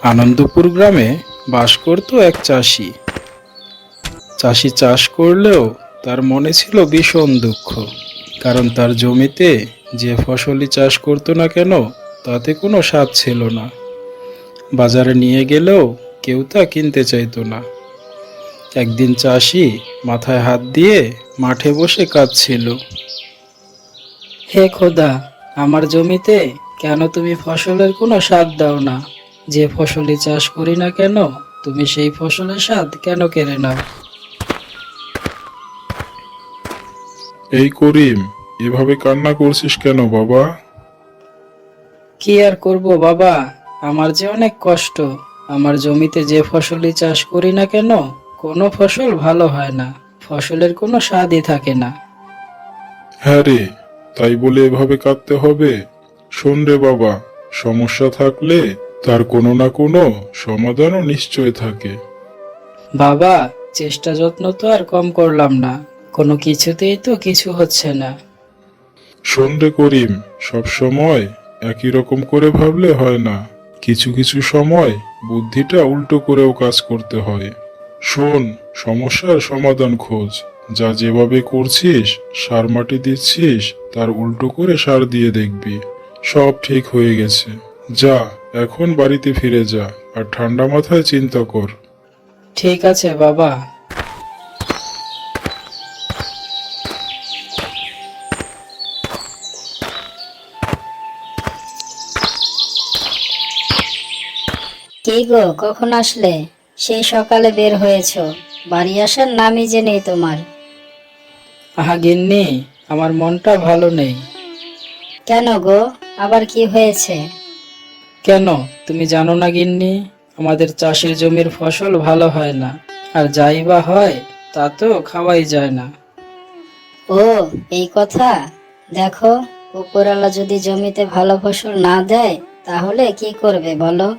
আনন্দপুর গ্রামে বাস করত এক চাষি। চাষি চাষ করলেও তার মনে ছিল ভীষণ দুঃখ, কারণ তার জমিতে যে ফসলই চাষ করতো না কেন তাতে কোনো স্বাদ ছিল না। বাজারে নিয়ে গেলেও কেউ তা কিনতে চাইতো না। একদিন চাষি মাথায় হাত দিয়ে মাঠে বসে কাঁদছিল। হে খোদা, আমার জমিতে কেন তুমি ফসলের কোনো স্বাদ দাও না? যে ফসলই চাষ করি না কেন, তুমি সেই ফসলের স্বাদ কেন কেড়ে নাও? এই করিম, এভাবে কান্না করছিস কেন বাবা? কি আর করব বাবা, আমার যে অনেক কষ্ট। আমার জমিতে যে ফসলই চাষ করি না কেন, কোনো ফসল ভালো হয় না, ফসলের কোনো স্বাদই থাকে না। হ্যাঁ রে, তাই বলে এভাবে কাঁদতে হবে? শোন রে বাবা, সমস্যা থাকলে তার কোনো না কোনো সমাধানও নিশ্চয় থাকে। বাবা, চেষ্টা যত্ন তো আর কম করলাম না, কোনো কিছুতেই তো কিছু হচ্ছে না। শোন রে করিম, সব সময় একই রকম করে ভাবলে হয় না। কিছু কিছু সময় বুদ্ধিটা উল্টো করেও কাজ করতে হয়। শোন, সমস্যার সমাধান খোঁজ। যা যেভাবে করছিস, সার মাটি দিচ্ছিস, তার উল্টো করে সার দিয়ে দেখবি সব ঠিক হয়ে গেছে। যা, এখন বাড়িতে ফিরে যা, আর ঠান্ডা মাথায় চিন্তা কর। ঠিক আছে বাবা। কি গো, কখন আসলে? সেই সকালে বের হয়েছো, বাড়ি আসার নামই যে নেই তোমার। আহা গিন্নি, আমার মনটা ভালো নেই। কেন গো, আবার কি হয়েছে? কেন, তুমি জানো না গিন্নি, আমাদের চাষের জমির ফসল ভালো হয় না, আর যাই বা হয় তা তো খাওয়াই যায় না। ও, এই কথা। দেখো, উপরওয়ালা যদি জমিতে ভালো ফসল না দেয় তাহলে কি করবে বলো?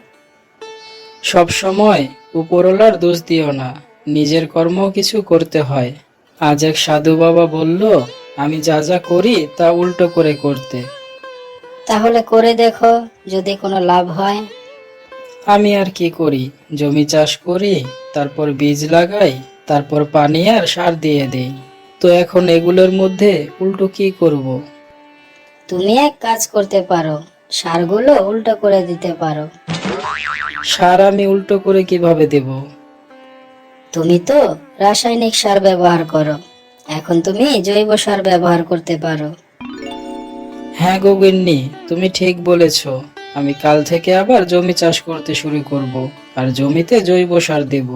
সব সময় উপরওয়ালার দোষ দিও না, নিজের কর্ম কিছু করতে হয়। আজ এক সাধু বাবা বলল, আমি যা যা করি তা উল্টো করে করতে। তাহলে করে দেখো, যদি কোনো লাভ হয়। আমি আর কি করি, জমি চাষ করি, তারপর বীজ লাগাই, তারপর পানি আর সার দিয়ে দেই। তো এখন এগুলোর মধ্যে উল্টো কি করব? তুমি এক কাজ করতে পারো, সারগুলো উল্টো করে দিতে পারো। সার আমি উল্টো করে কিভাবে দেব? তুমি তো রাসায়নিক সার ব্যবহার করো, এখন তুমি জৈব সার ব্যবহার করতে পারো। হ্যাঁ গো গিন্নি, তুমি ঠিক বলেছ। আমি কাল থেকে আবার জমি চাষ করতে শুরু করব, আর জমিতে জৈব সার দেব।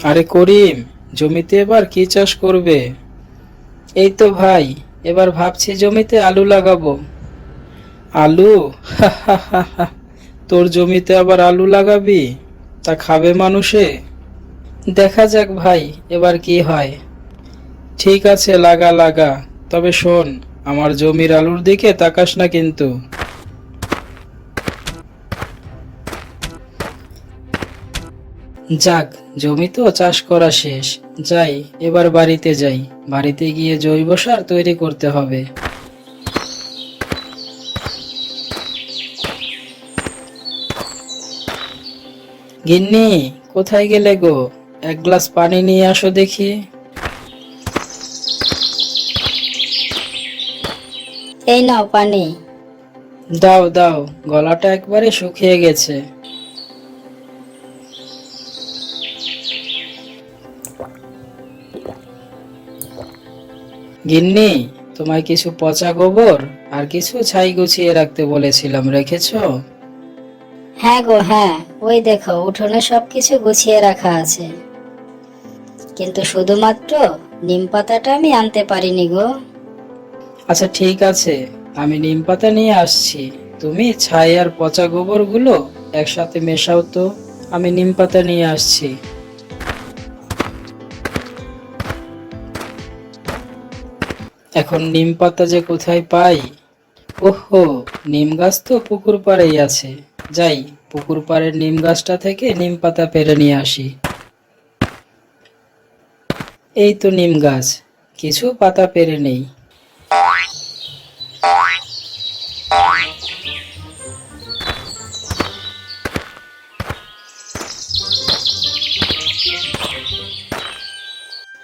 আরে করিম, জমিতে এবার কি চাষ করবে? এই তো ভাই, এবার ভাবছি জমিতে আলু লাগাবো। আলু? তোর জমিতে আবার আলু লাগাবি? তা খাবে মানুষে? দেখা যাক ভাই, এবার কি হয়। ঠিক আছে, লাগা লাগা, তবে শোন, আমার জমির আলুর দিকে তাকাস না কিন্তু। যাক, জমি তো চাষ করা শেষ। যাই, এবার বাড়িতে যাই, বাড়িতে গিয়ে জৈব সার তৈরি করতে হবে। গিন্নি, কোথায় গেলে গো? এক গ্লাস পানি নিয়ে আসো দেখি। এই নাও পানি। দাও দাও, গলাটা একবারে শুকিয়ে গেছে। গিন্নি, তোমায় কিছু পচা গোবর আর কিছু ছাই গুছিয়ে রাখতে বলেছিলাম, রেখেছো? হ্যাঁ গো হ্যাঁ, ওই দেখো উঠোনে সবকিছু গুছিয়ে রাখা আছে, কিন্তু শুধুমাত্র নিম পাতাটা আমি আনতে পারিনি গো। আচ্ছা ঠিক আছে, আমি নিম পাতা নিয়ে আসছি। তুমি ছাই আর পচা গোবরগুলো একসাথে মেশাও তো, আমি নিম পাতা নিয়ে আসছি। এখন নিম পাতা যে কোথায় পাই? ওহো, নিম গাছ তো পুকুর পাড়েই আছে। যাই, পুকুর পাড়ের নিম গাছটা থেকে নিম পাতা পেড়ে নিয়ে আসি। এই তো নিম গাছ, কিছু পাতা পেরে নেই।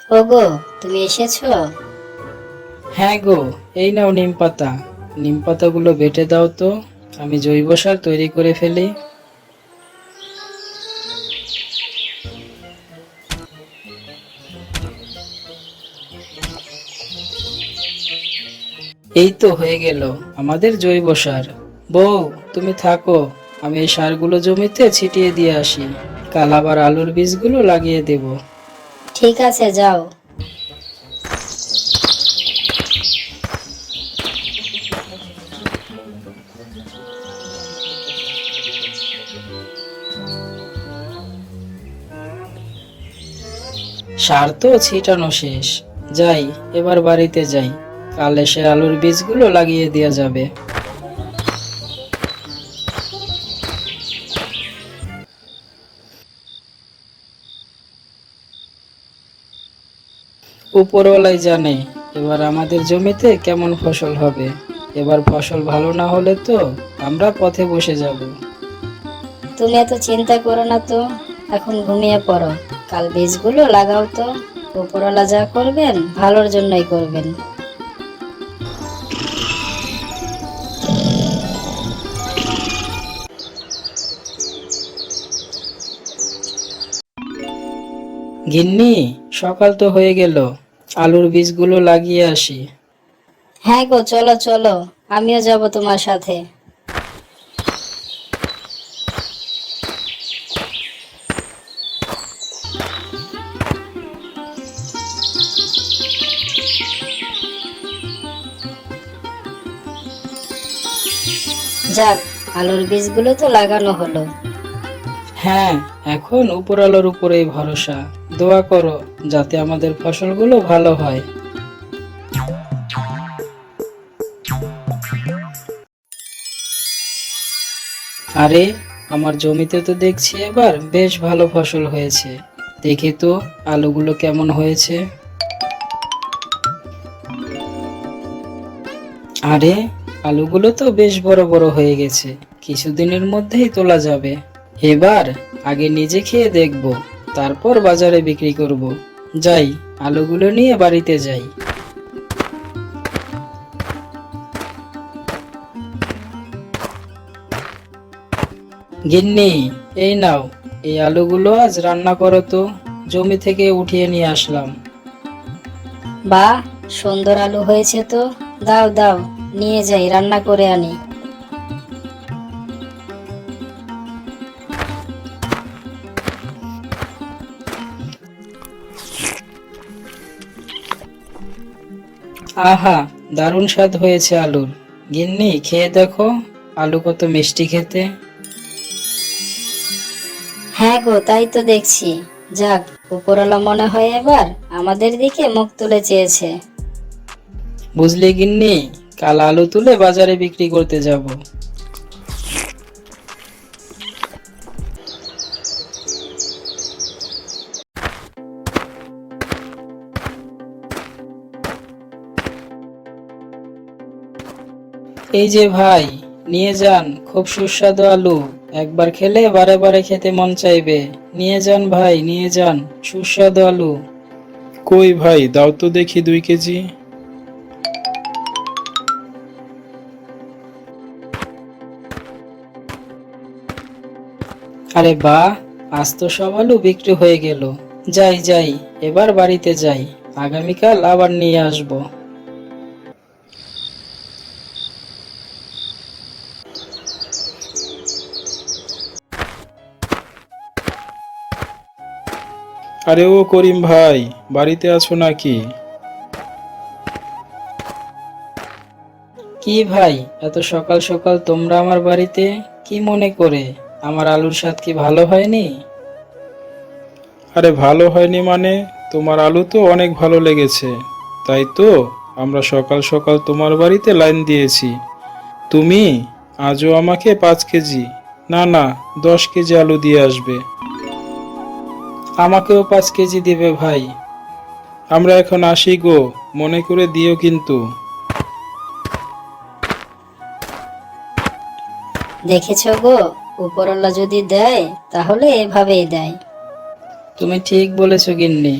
ওগো, তুমি এসেছো? হ্যাঁ গো, এই নাও নিম পাতা। নিম পাতাগুলো বেটে দাও তো, আমি জৈব সার তৈরি করে ফেলি। এই তো হয়ে গেল আমাদের জৈব সার। বউ, তুমি থাকো, আমি এই সারগুলো জমিতে ছিটিয়ে দিয়ে আসি। কাল আবার আলুর বীজগুলো লাগিয়ে দেব। ঠিক আছে, যাও। সার তো ছিটানো শেষ, যাই এবার বাড়িতে যাই। কাল এসে আলুর বীজগুলো লাগিয়ে দেওয়া যাবে। উপরওয়ালাই জানে এবার আমাদের জমিতে কেমন ফসল হবে। এবার ফসল ভালো না হলে তো আমরা পথে বসে যাব। তুমি এত চিন্তা করো না তো, এখন ঘুমিয়ে পড়ো। কাল বীজগুলো লাগাও তো। উপরওয়ালা যা করবেন ভালোর জন্যই করবেন। গিন্নি, সকাল তো হয়ে গেল, আলুর বীজগুলো লাগিয়ে আসি। হ্যাঁ গো, চলো চলো, আমিও যাব তোমার সাথে। যাক, আলুর বীজগুলো তো লাগানো হলো। হ্যাঁ, এখন উপরওয়ালার উপরেই ভরসা। দোয়া করো যাতে আমাদের ফসলগুলো ভালো হয়। আরে, আমার জমিতে তো দেখছি এবার বেশ ভালো ফসল হয়েছে। দেখি তো আলুগুলো কেমন হয়েছে। আরে, আলুগুলো তো বেশ বড় বড় হয়ে গেছে, কিছুদিনের মধ্যেই তোলা যাবে। এবার আগে নিজে খেয়ে দেখব, তারপর বাজারে বিক্রি করব। যাই, আলুগুলো নিয়ে বাড়িতে যাই। গিন্নি, এই নাও, এই আলুগুলো আজ রান্না করো তো। জমি থেকে উঠিয়ে নিয়ে আসলাম। বাহ, সুন্দর আলু হয়েছে তো। দাও দাও, নিয়ে যাই, রান্না করে আনি। আহা, দারুণ স্বাদ হয়েছে আলুর। গিন্নি, খেয়ে দেখো, আলু কত মিষ্টি খেতে। হ্যাঁ গো, তাই তো দেখছি। যাক, উপরওয়ালা মনে হয় এবার আমাদের দিকে মুখ তুলে চেয়েছে। বুঝলি গিন্নি, কাল আলু তুলে বাজারে বিক্রি করতে যাব। এই যে ভাই, নিয়ে যান, খুব সুস্বাদু আলু। একবার খেলে বারে বারে খেতে মন চাইবে। নিয়ে যান ভাই, নিয়ে যান, সুস্বাদু আলু। কই ভাই, দাও তো দেখি 2 কেজি। আরে বাহ, আজ তো সব আলু বিক্রি হয়ে গেল। যাই যাই, এবার বাড়িতে যাই, আগামীকাল আবার নিয়ে আসবো। আরে ও করিম ভাই, বাড়িতে আছো নাকি? কি ভাই, এত সকাল সকাল তোমরা আমার বাড়িতে? কি মনে করে? আমার আলুর স্বাদ কি ভালো হয়নি? আরে ভালো হয়নি মানে, তোমার আলু তো অনেক ভালো লেগেছে, তাই তো আমরা সকাল সকাল তোমার বাড়িতে লাইন দিয়েছি। তুমি আজও আমাকে 5 কেজি, না না, 10 কেজি আলু দিয়ে আসবে। আমাকেও 5 কেজি দিবে ভাই। আমরা এখন আসি গো, মনে করে দিও কিন্তু। দেখেছো গো, উপরওয়ালা যদি দেয় তাহলে এভাবেই দেয়। তুমি ঠিক বলেছো গিন্নি।